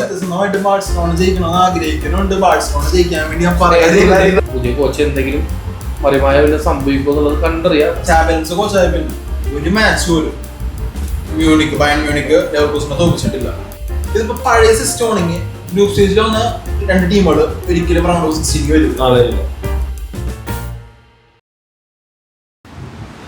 സത്യസന്ധമായിട്ട് ബാഴ്സലോണ ജയിക്കണമെന്ന് ആഗ്രഹിക്കുന്നുണ്ട്. ബാഴ്സലോണ ജയിക്കാൻ വേണ്ടി ഞാൻ പറയാം. പുതിയ കോച്ച് എന്തെങ്കിലും മറിമായ സംഭവിക്കും എന്നുള്ളത് കണ്ടറിയാം. ചാമ്പ്യൻസ് കോച്ചായ പിന്നെ ഒരു മാച്ച് പോലും ബയൺ മ്യൂണിക്ക് ലെവർകൂസനെ തോൽപ്പിച്ചിട്ടില്ല. ഇതിപ്പോ പഴയ സിസ്റ്റം ആണെങ്കിൽ ഗ്രൂപ്പ് സ്റ്റേജിൽ വന്ന രണ്ട് ടീമുകൾ ഒരിക്കലും റൗണ്ട് ഓഫ് 16 വരും.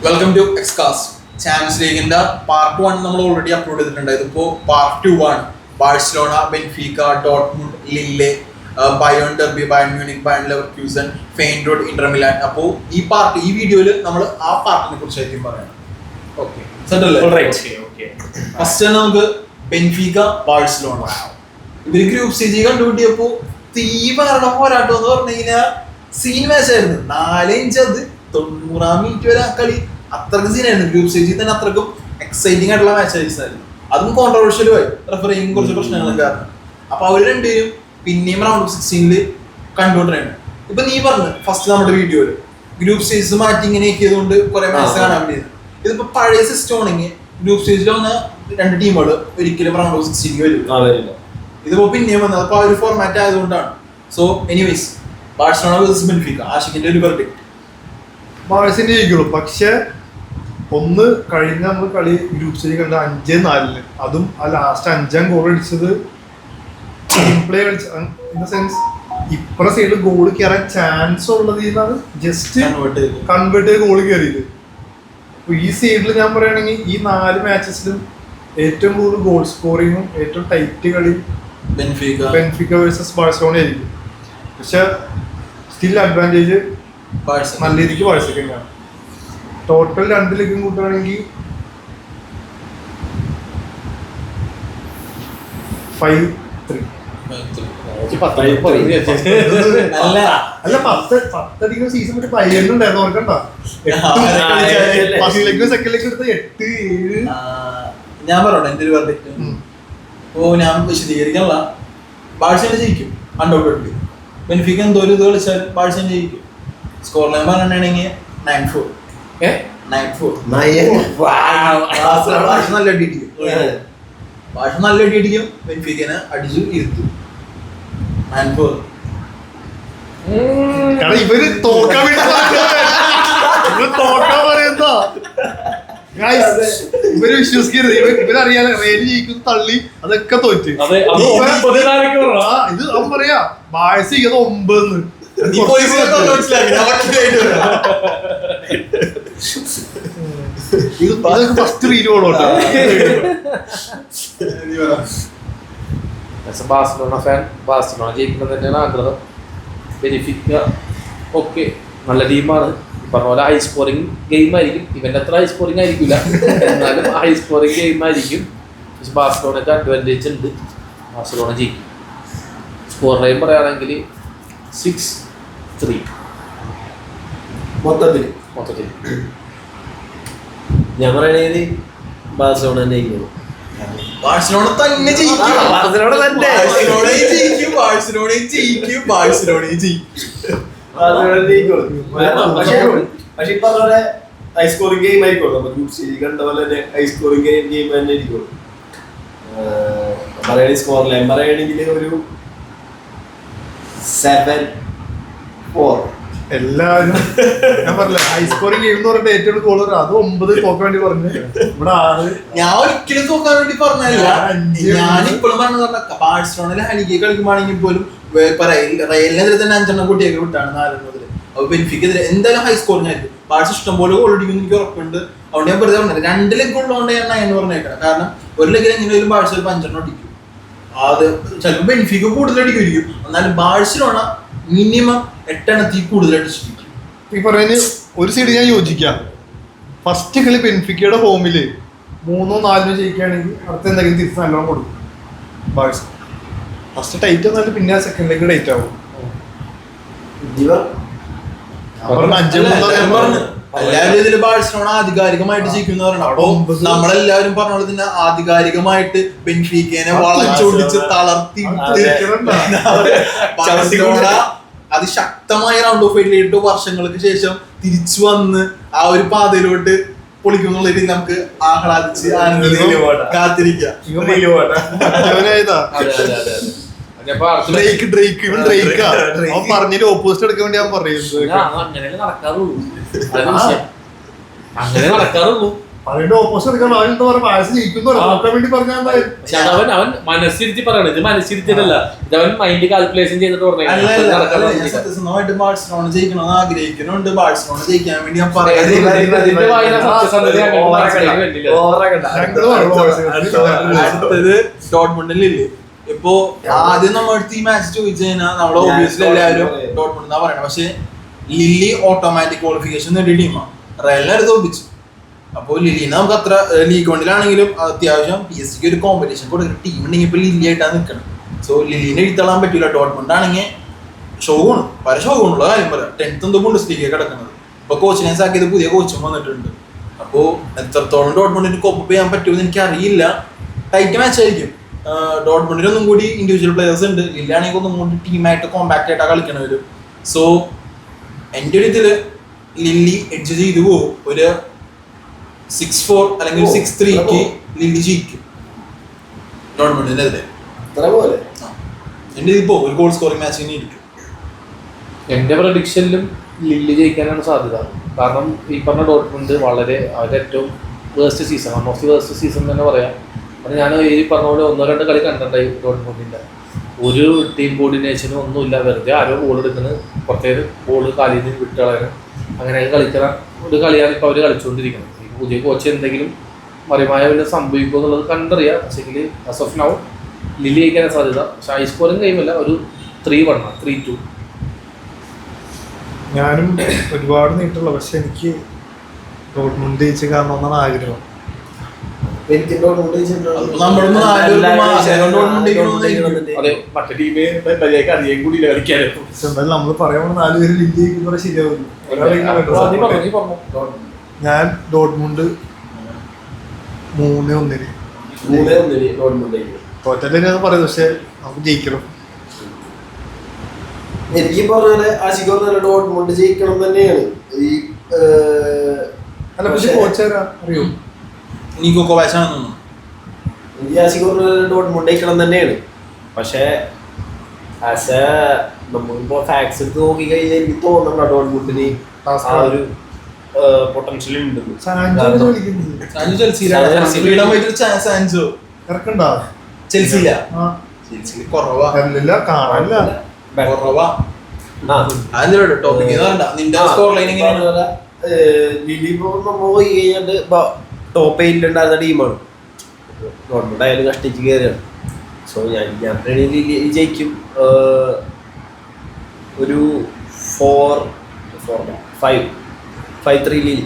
വെൽക്കം ടു എക്സ്കാസ്റ്റ്. ചാമ്പ്യൻസ് ലീഗിന്റെ പാർട്ട് 1 നമ്മൾ ഓൾറെഡി അപ്ലോഡ് ചെയ്തിട്ടുണ്ട്. ഇതിപ്പോ പാർട്ട് 2 ആണ്. Barcelona, Benfica, Dortmund, Lille, Bayern derby, Bayern Munich, Bayer Leverkusen, Feyenoord, Inter Milan. അപ്പോൾ ഈ വീഡിയോയിൽ നമ്മൾ ആ പാർട്ടിനെ കുറിച്ചായിരിക്കും പറയാം. ഓക്കെ, ഫസ്റ്റ് നമുക്ക് ബെൻഫീക്ക ബാഴ്സലോണ. ഇവര് ഗ്രൂപ്പ് സ്റ്റേജ് കണ്ടുപിടിയപ്പോ തീവ്ര പോരാട്ടം എന്ന് പറഞ്ഞു കഴിഞ്ഞാൽ സീൻ മാച്ച് ആയിരുന്നു. 4-5 അത് 90-ാം മിനിറ്റ് വരെ കളി അത്രക്കും സീനായിരുന്നു. ഗ്രൂപ്പ് സ്റ്റേജിൽ തന്നെ അത്രക്കും എക്സൈറ്റിംഗ് ആയിട്ടുള്ള മാച്ച് ആയിരുന്നു. അതും കോൺട്രവേഴ്ഷ്യലും ആയി, റെഫറിങ് കുറച്ച് പ്രശ്നങ്ങളും കാരണം. അപ്പൊ അവര് രണ്ടുപേരും പിന്നെയും റൗണ്ട് ഓഫ് 16 കണ്ടുകൊണ്ടിരുന്നു. ഇപ്പൊ നീ പറഞ്ഞു ഫസ്റ്റ് നമ്മുടെ വീഡിയോയില് ഗ്രൂപ്പ് സ്റ്റേജ് മാറ്റി ഇങ്ങനെ ആക്കിയതുകൊണ്ട് കുറെ മാച്ച് കാണാൻ വേണ്ടിയത്. ഇതിപ്പോ പഴയ സിസ്റ്റം ആണെങ്കിൽ ഗ്രൂപ്പ് സ്റ്റേജിൽ വന്ന രണ്ട് ടീമുകൾ ഒരിക്കലും റൗണ്ട് ഓഫ് 16 വരും. ഇതിപ്പോ പിന്നെയും വന്നത് അപ്പൊ ആ ഒരു ഫോർമാറ്റ് ആയതുകൊണ്ടാണ്. So anyways, Barcelona versus Benfica, ആഷിഖിന്റെ ഒരു വെർഡിക്ട്. ബാഴ്സന്റെ ജയിക്കുള്ളൂ. പക്ഷെ ഒന്ന് കഴിഞ്ഞ നമ്മൾ കളി ഗ്രൂപ്പ് സ്റ്റേജ് കണ്ട 5-4, അതും ആ ലാസ്റ്റ് 5ാം ഗോൾ അടിച്ചത് ടീം പ്ലേ കളിച്ച ഇൻ ദ സെൻസ് ഇപ്പുറ സൈഡിൽ ഗോൾ കയറാൻ ചാൻസ് ഉള്ളതിനാണ് ജസ്റ്റ് കൺവേർട്ട് ചെയ്ത് ഗോൾ കയറിയത്. അപ്പൊ ഈ സൈഡിൽ ഞാൻ പറയുകയാണെങ്കിൽ ഈ 4 മാച്ചസിലും ഏറ്റവും കൂടുതൽ ഗോൾ സ്കോറിങ്ങും ഏറ്റവും ടൈറ്റ് കളി ബെൻഫീക്ക വേഴ്സസ് ബാഴ്സലോണ ആയിരിക്കും. പക്ഷെ സ്റ്റിൽ അഡ്വാൻറ്റേജ് നല്ല രീതിക്ക് ബാഴ്സയ്ക്ക് തന്നെയാണ്. ടോട്ടൽ 2 ലീഗും കൂട്ടുകയാണെങ്കിൽ 5-3. അല്ല 10 സീസൺ മറ്റേ പയ്യന്നുണ്ടായിരുന്നു, ഓർക്കണ്ട. ഫസ്റ്റ് ലെഗ് സെക്കൻഡ് ലെഗ് എടുത്ത് 8-7. ഞാൻ പറയട്ടെ എന്റെ ഒരു വെർഡിക്ട്. ഓ ഞാൻ വിശദീകരിക്കാനുള്ള ബാഴ്സലോണ ജയിക്കും അൺഡൗട്ടഡ്ലി. ബെൻഫീക്ക എന്തോ ഒരു ഇത് കളിച്ചാൽ ബാഴ്സലോണ ജയിക്കും. സ്കോർ ലൈൻ പറഞ്ഞിട്ടുണ്ടെങ്കിൽ 9-4. നല്ല അടിക്കും. ബാഴ്സലോണ നല്ല അടിക്കും. ബെൻഫീക്കനെ അടിച്ചു ഇരുത്തും. 9-4. ഇവര് തോക്കാൻ പറയുന്നോ ഇവര് വിശ്വസിക്കരുത്. ഇവരറിയാതെ റെയിൽ ജയിക്കുന്ന തള്ളി അതൊക്കെ തോറ്റ്. ഇത് അവൻ പറയാ ബാഴ്സ ഇത് 9. ഫസ്റ്റ് റീല് പോണോട്ടോ. ബാഴ്സലോണ ഫാൻ ബാഴ്സലോണ ജയിക്കുന്നത് തന്നെയാണ് ആഗ്രഹം. ബെനിഫിക്ക ഓക്കെ, നല്ല ടീമാണ്. പറഞ്ഞ പോലെ ഹൈ സ്കോറിംഗ് ഗെയിം ആയിരിക്കും. ഇവന്റെ അത്ര ഹൈ സ്കോറിംഗ് ആയിരിക്കില്ല, എന്നാലും ഹൈ സ്കോറിംഗ് ഗെയിം ആയിരിക്കും. പക്ഷെ ബാഴ്സലോണയ്ക്ക് അഡ്വാൻറ്റേജ് ഉണ്ട്. ബാഴ്സലോണ ജയിക്കും. സ്കോർ ലൈൻ പറയുകയാണെങ്കിൽ 6-3 മൊത്തത്തിൽ. ഞാൻ പറയണേല് ബാഴ്സലോണ തന്നെ ജയിക്കും. ബാഴ്സലോണ തന്നെ ജയിക്കും. പക്ഷെ ഇപ്പൊ അതുപോലെ ഹൈ സ്കോറിംഗ് ഗെയിം ആയിരിക്കുള്ളൂ. ഗ്രൂപ്പ് സ്റ്റേജ് കണ്ട പോലെ തന്നെ ഹൈ സ്കോറിംഗ് ഗെയിം തന്നെ ആയിരിക്കുള്ളൂ. പറയുകയാണെങ്കിൽ സ്കോർ ലൈൻ പറയുകയാണെങ്കിൽ ഒരു 7-4. എല്ലാരും ഞാൻ പറഞ്ഞില്ല ഹൈ സ്കോറിംഗ് ഗെയിം എന്ന് പറഞ്ഞിട്ട് ഏറ്റവും ഗോൾ അത് 9 തോക്കാൻ വേണ്ടി പറഞ്ഞു. ഇവിടെ 6. ഞാൻ ഒരിക്കലും തോക്കാൻ വേണ്ടി പറഞ്ഞല്ല. ഞാനിപ്പോഴും പറഞ്ഞ ബാഴ്സലോണയിലെ ഹലിഗ കളിക്കുമ്പോഴാണെങ്കിൽ പോലും റയലിനെതിരെ തന്നെ 5 കൂട്ടിയൊക്കെ വിട്ടാണ് 4 മുതൽ. അപ്പൊ ബെൻഫിക്കെതിരെ എന്തായാലും ഹൈ സ്കോറിംഗ് ആയിരിക്കും. ബാഴ്സ ഇഷ്ടംപോലെ ഗോൾ അടിക്കുമെന്ന് എനിക്ക് ഉറപ്പുണ്ട്. അതുകൊണ്ട് ഞാൻ വെറുതെ പറഞ്ഞത് 2 ലെഗ് ഉള്ളതുകൊണ്ട് ഞാൻ 9 പറഞ്ഞേക്കണം. കാരണം ഒരു ലെഗിൽ എങ്ങനെയാലും ബാഴ്സ 5 അടിക്കും. അത് ചിലപ്പോൾ ബെൻഫിക്ക കൂടുതൽ അടിക്കുമായിരിക്കും. എന്നാലും ബാഴ്സലോണ മിനിമം 8 കൂടുതൽ അടിച്ചിരിക്കും. ഈ പറയുന്ന ഒരു സൈഡ് ഞാൻ യോജിക്കാം. ഫസ്റ്റ് കളി ബെൻഫിക്കയുടെ ഹോമില് 3-4 ജയിക്കുകയാണെങ്കിൽ അടുത്ത എന്തെങ്കിലും തിരിച്ച് നല്ലോണം കൊടുക്കും ബാഴ്സ. ഫസ്റ്റ് ടൈറ്റ് വന്നാലും പിന്നെ സെക്കൻഡ് ലെഗ് ടൈറ്റ് ആവും. എല്ലാവരും ഇതില് ബാഴ്സലോണ ആധികാരികമായിട്ട് ജയിക്കുന്ന പറയണം. അപ്പൊ നമ്മളെല്ലാവരും പറഞ്ഞ പോലെ തന്നെ ആധികാരികമായിട്ട് ബെൻഫീക്കനെ വളച്ചൊടിച്ച് തളർത്തി ബാഴ്സലോണ അതിശക്തമായ റൗണ്ട് ഓഫ് 8 വർഷങ്ങൾക്ക് ശേഷം തിരിച്ചു വന്ന് ആ ഒരു പാതയിലോട്ട് പൊളിക്കും എന്നുള്ള രീതിയിൽ നമുക്ക് ആഹ്ലാദിച്ച് ആനന്ദിച്ച് കാത്തിരിക്കാം. മറ്റവനായതാ അതെ അതെ അതെ അതെ അപ്പൊ ഡ്രേക്ക് ഇവൻ ഡ്രേക്കാ. അവൻ പറഞ്ഞിട്ട് ഓപ്പോസിറ്റ് എടുക്കാൻ വേണ്ടി ഞാൻ പറയുന്നത്. അങ്ങനെ നടക്കാറുള്ളൂ, അതാണ് വിഷയം. അങ്ങനെ നടക്കാറുള്ളൂ. അതിന്റെ ഓപ്പോസിറ്റ് എടുക്കാൻ അവൻ എന്താ പറയാ വായസ് ജയിക്കുന്നു നോക്കാൻ വേണ്ടി പറഞ്ഞാൽ പക്ഷെ അവൻ മനസ്സിരുത്തി പറയണത്, ഇത് മനസ്സിരുത്തിയതല്ല, ഇത് അവൻ മൈൻഡ് കാൽക്കുലേഷൻ ചെയ്തിട്ട് സത്യസന്ധമായിട്ട് ബാഴ്സലോണ ജയിക്കണമെന്ന് ആഗ്രഹിക്കുന്നുണ്ട്. ബാഴ്സലോണ ജയിക്കാൻ വേണ്ടി ഞാൻ ഇതിന്റെ വായന സത്യസന്ധത ഞങ്ങൾക്ക് മനസ്സിലാക്കി വേണ്ടില്ല. അടുത്തത് ഡോട്ട്മുണ്ടിലില്ലേ. ഇപ്പൊ ആദ്യം നമ്മുടെ അടുത്ത് ഈ മാച്ച് ചോദിച്ചു കഴിഞ്ഞാൽ നമ്മളെ ഓബിയസ്ലി എല്ലാവരും ഡോട്ട്മുണ്ട് എന്നാ പറയണത്. പക്ഷെ ലില്ലി ഓട്ടോമാറ്റിക് ക്വാളിഫിക്കേഷൻ നേടിയ ടീമാണ്, റയലിനെ അടുത്ത് തോൽപ്പിച്ചു. അപ്പോൾ ലില്ലിനെ നമുക്ക് അത്ര ലീഗ് വണ്ടിലാണെങ്കിലും അത്യാവശ്യം PSG ഒരു കോമ്പറ്റീഷൻ കൊടുക്കുന്ന ടീം ഉണ്ടെങ്കിൽ ഇപ്പൊ ലില്ലി ആയിട്ടാണ് നിൽക്കണം. സോ ലില്ലിനെ എഴുത്തള്ളാൻ പറ്റില്ല. ഡോട്ട്മുണ്ട് ആണെങ്കിൽ ഷോഗുണ് പല ഷോഗുണുള്ള കാര്യം പറയാം. 10th എന്തോ ബുണ്ടസ്ലീഗ കിടക്കുന്നത്. ഇപ്പൊ കോച്ചിനെ ആക്കിയത് പുതിയ കോച്ചും വന്നിട്ടുണ്ട്. അപ്പോൾ എത്രത്തോളം ഡോട്ട്മുണ്ടിന് കോപ്പ് ചെയ്യാൻ പറ്റുമെന്ന് എനിക്ക് അറിയില്ല. ടൈറ്റ് മാച്ച് ആയിരിക്കും. ഡോട്ട്മുണ്ടിനൊന്നും കൂടി ഇൻഡിവിജ്വൽ പ്ലെയേഴ്സ് ഉണ്ട്. ലില്ലാണെങ്കിൽ ഒന്നും കൂടി ടീമായിട്ട് കോമ്പാക്ട് ആയിട്ടാണ് കളിക്കണവര്. സോ എൻ്റെ ഒരു ഇതില് ലില്ലി എഡ്ജ് ചെയ്തു പോകും. ഒരു 6-4 അല്ലെങ്കിൽ 6-3 ലില്ലി ജയിക്കും ഡോട്ട്മുണ്ടിനെതിരെ. എൻ്റെ ഇതിപ്പോ ഒരു ഗോൾ സ്കോറിംഗ് മാച്ച് തന്നെ ഇരിക്കും. എന്റെ പ്രഡിക്ഷനിലും ലില്ലി ജയിക്കാനാണ് സാധ്യത. കാരണം ഈ പറഞ്ഞ ഡോട്ട്മുണ്ട് വളരെ അവരുടെ ഏറ്റവും waste season, one of the waste season തന്നെ പറയാം. അത് ഞാൻ ഈ പറഞ്ഞ പോലെ 1-2 കളി കണ്ടിട്ടുണ്ടായി ഡോട്ട്മുണ്ടിൻ്റെ. ഒരു ടീം കോർഡിനേഷനും ഒന്നുമില്ല, വെറുതെ ആരോ ബോൾ എടുക്കുന്നത്, കുറച്ചേര് ബോൾ കാലിൽ നിന്ന് വിട്ട് കളയാനും അങ്ങനെയൊക്കെ കളിക്കുന്ന ഒരു കളിയാണ് ഇപ്പോൾ അവർ കളിച്ചുകൊണ്ടിരിക്കുന്നത്. ഈ പുതിയ കോച്ച് എന്തെങ്കിലും മറിമായ വല്ല സംഭവിക്കുമോ എന്നുള്ളത് കണ്ടറിയാം. പക്ഷേങ്കിൽ ആസ് ഓഫ് നൗ ലില്ലി ജയിക്കാനാണ് സാധ്യത. പക്ഷേ ഹൈ സ്കോറിംഗ് ഗെയിമല്ല, ഒരു 3-1 3-2. ഞാനും ഒരുപാട് നീട്ടുള്ള, പക്ഷെ എനിക്ക് ഡോട്ട്മുണ്ട് ജയിച്ച് കാരണം ഒന്നാണ് ആഗ്രഹം. അതെ, മറ്റേ ടീമെ മര്യാദയ്ക്ക് അധികം കൂടി കളിക്കാനും. എന്തായാലും നമ്മൾ പറയുമ്പോൾ 4 പേര് ലിങ്ക് ജയിക്കുന്ന ശരിയാവില്ല. ഞാൻ ഡോട്ട്മുണ്ട് 3-1 തോറ്റല്ലേ ഞാൻ പറയുന്നത്, പക്ഷെ നമുക്ക് ജയിക്കണം. എനിക്ക് പറഞ്ഞാല് ആശിക്ക് പറഞ്ഞ ഡോട്ട്മുണ്ട് ജയിക്കണം തന്നെയാണ്. ഈ അല്ല പക്ഷെ കോച്ചാരാ അറിയോ? നിക്കോ കോവാച്ചാണെന്ന് തോന്നുന്നു. എനിക്ക് ആശിക്ക് പറഞ്ഞ ഡോട്ട്മുണ്ട് ജയിക്കണം തന്നെയാണ്. പക്ഷെ ആസ് എ നമ്മളിപ്പോ ഫാക്ട്സ് എടുത്ത് നോക്കി കഴിഞ്ഞാൽ എനിക്ക് തോന്നണ്ട ഡോട്ട്മുണ്ടിന് ആ ഒരു പൊട്ടൻഷ്യൽ ഉണ്ട്. ചെൽസിയില്ല കുറവാ കാണാനില്ല. ടോപ്പിക് നിന്റെ സ്കോർ ലൈൻ എങ്ങനെയാണ്? പോയി കഴിഞ്ഞിട്ട് ടോപ്പ് 8 ഉണ്ടായിരുന്ന ടീമാണ്. ഡോട്ട്മുണ്ട് ആയാലും കഷ്ടിച്ച് കയറിയാണ്. സോ ഞാൻ ജയിക്കും. ഒരു 4-5-3 ലീലി.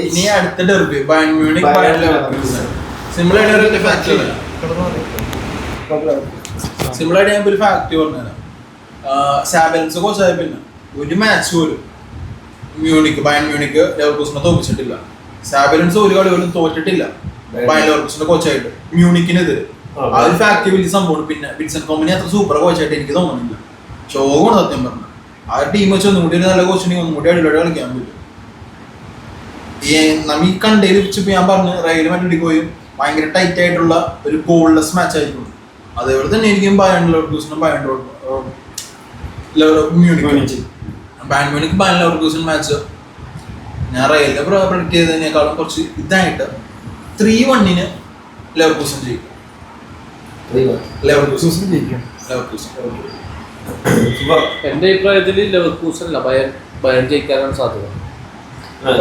ഇനി അടുത്ത derby Bayern Munich Bayer Leverkusen. സിമ്പിളായിട്ട് ഒരു ഫാക്ട് ഞാൻ ഒരു ഫാക്ട് പറഞ്ഞുതരാം. സാബലൻസ് കോച്ചായ പിന്നെ ഒരു മാച്ച് പോലും ബയൺ മ്യൂണിക് ലെവർകൂസനെ തോൽപ്പിച്ചിട്ടില്ല. സാബലൻസ് ഒരു കളി പോലും തോറ്റിട്ടില്ല ബയൺ ലെവർകൂസന്റെ കോച്ചായിട്ട് മ്യൂണിക്കിനെതിരെ. ആ ഒരു ഫാക്ട് വലിയ സംഭവമാണ്. പിന്നെ വിൻസെന്റ് കോമ്പനി അത്ര സൂപ്പർ കോച്ചായിട്ട് എനിക്ക് തോന്നുന്നില്ല. ഷോകാണ് സത്യം പറഞ്ഞു. ആ ടീം വെച്ച് ഒന്നും കൂടി ഒരു നല്ല കോച്ചിനെങ്കിൽ ഒന്നും കൂടി അടിപൊളി കളിക്കാൻ പറ്റും. നമ്മ ഈ കണ്ടതിൽ വെച്ചിപ്പോ ഞാൻ പറഞ്ഞു റയൽ മാഡ്രിഡ് പോയും ഭയങ്കര ടൈറ്റ് ആയിട്ടുള്ള ഒരു ഗോൾലെസ് മാച്ച് ആയിരിക്കും. അതേപോലെ തന്നെ എനിക്കും ബയൺ ലെവർകൂസനും ബയൺ ലെവർകൂസൻ മാച്ച് ഞാൻ റയലിനെ പ്രൊഡിക്ട് ചെയ്തതിനേക്കാളും കുറച്ച് ഇതായിട്ട് 3-1 ലെവർകൂസൻ ചെയ്യും. എന്റെ അഭിപ്രായത്തിൽ ലെവർകൂസൻ അല്ല ബയൺ ജയിക്കാനാണ് സാധ്യത.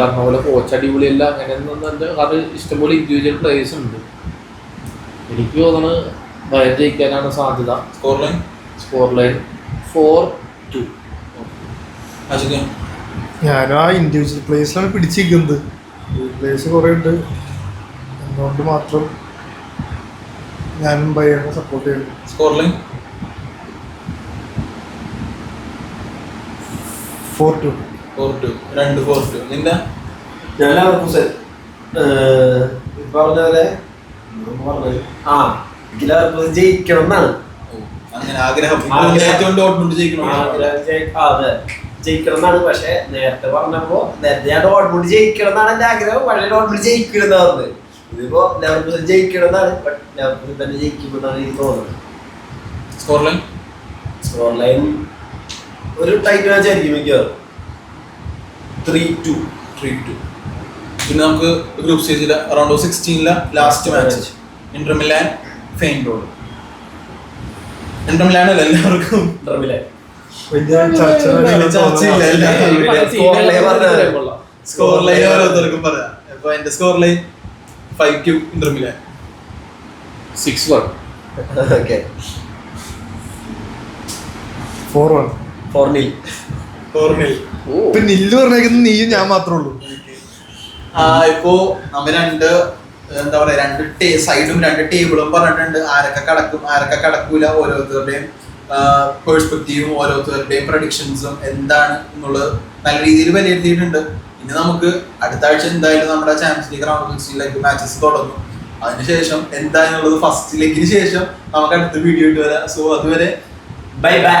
പറഞ്ഞ പോലെ കോച്ച് അടിപൊളിയല്ല, അങ്ങനെയൊന്നും കാരണം ഇഷ്ടംപോലെ ഇൻഡിവിജ്വൽ പ്ലേയേഴ്സ് ഉണ്ട്. എനിക്ക് തോന്നുന്നത് ബയൺ ജയിക്കാനാണ് സാധ്യത. Score line 4-2. ഞാനും ആ ഇൻഡിവിജ്വൽ പ്ലേയേഴ്സിലാണ് പിടിച്ചിരിക്കുന്നത്. പ്ലേയേഴ്സ് കുറെ ഉണ്ട്, അതുകൊണ്ട് മാത്രം ഞാനും ബയണിനെ സപ്പോർട്ട് ചെയ്യുന്നു. Score line 4-2. 2-4. നിന്റെ ഞാൻ ലെവർകൂസൻ പറഞ്ഞ പോലെ ലെവർകൂസൻ ജയിക്കണം എന്നാണ്. അങ്ങനെ ആഗ്രഹം ആഗ്രഹം. ഏറ്റവും ഡോട്ട്മുണ്ട് ജയിക്കണം അതെ ജയിക്കണം എന്നാണ്. പക്ഷെ നേരത്തെ പറഞ്ഞപ്പോ നേരത്തെ ഞാൻ ഡോട്ട്മുണ്ട് ജയിക്കണം എന്നാണ് എന്റെ ആഗ്രഹം. പക്ഷേ ഡോട്ട്മുണ്ട് ജയിക്കണം എന്നാ പറഞ്ഞത്. ഇതിപ്പോ ലെവർപൂൾ ജയിക്കണം എന്നാണ്. ലെവർപൂൾ തന്നെ ജയിക്കുമെന്നാണ് എനിക്ക് തോന്നുന്നത്. സ്കോർ ലൈൻ ഒരു ടൈറ്റ് മാച്ച് ആയിരിക്കും മിക്കവാറും. 3-2. പിന്നെ നമുക്ക് ഗ്രൂപ്പ് സ്റ്റേജിലെ round of 16 last match Inter Milan Feyenoord. Inter Milan അല്ല എല്ലാവർക്കും വലിയ ചർച്ചയില്ല. സ്കോർ ലൈൻ ഓരോരുത്തർക്കും പറയാം. ഇപ്പൊ എന്റെ score line 5-2 Inter Milan. 6-1. Okay 4-1. 4-0. 4-0. ഇപ്പൊ നില്ല് പറഞ്ഞേക്കുന്നത് നീയും ഞാൻ മാത്രമേ ഉള്ളൂ. ഇപ്പോ നമ്മ എന്താ പറയാ രണ്ട് സൈഡും രണ്ട് ടേബിളും പറഞ്ഞിട്ടുണ്ട്. ആരൊക്കെ കടക്കും ആരൊക്കെ കടക്കൂല, ഓരോരുത്തരുടെയും പെർസ്പെക്റ്റീവും ഓരോരുത്തരുടെയും പ്രഡിക്ഷൻസും എന്താണ് എന്നുള്ളത് നല്ല രീതിയിൽ വിലയിരുത്തിയിട്ടുണ്ട്. ഇനി നമുക്ക് അടുത്ത ആഴ്ച എന്തായാലും നമ്മുടെ champions league round of 16 matches തുടങ്ങും. അതിനുശേഷം എന്താന്നുള്ളത് ഫസ്റ്റ് ലെഗിന് ശേഷം നമുക്ക് അടുത്ത വീഡിയോ ഇട്ട് വരാം. സോ അതുവരെ ബൈ ബൈ.